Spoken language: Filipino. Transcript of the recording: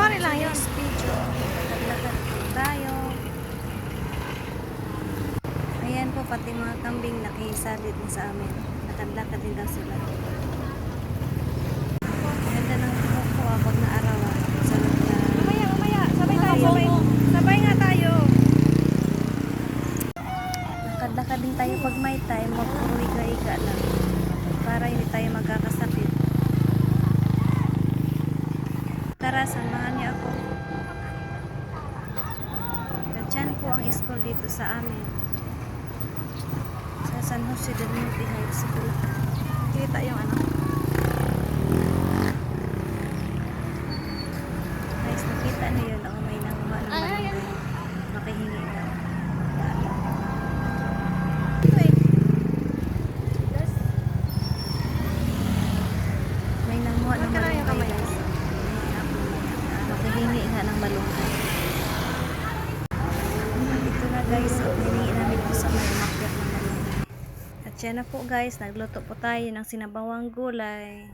January lang yun. Next video, lakad-lakad po tayo. Ayan po, pati mga kambing nakisalit din sa amin. Lakad-lakad din daw sila. Ganda ng buhok ko pag naarawan. Salot na. Mamaya. Sabay nga tayo. Lakad-lakad din tayo pag may time. Wag puro iga-iga lang. Para hindi tayo magkakasakit. Tara, samahan niyo ako. Diyan po ang school dito sa amin. Sa San Jose del Monte High School. Kita yung ano. Guys, nakita niyo yun. Ako may nanguha ng malunggay. Makihingi ka. May nanguha ng malunggay, guys. Makihingi nga ng malunggay. Ito na, guys. Hiningi namin po sa may umakyat ng malunggay. At yan na po, guys. Nagluto po tayo ng sinabawang gulay.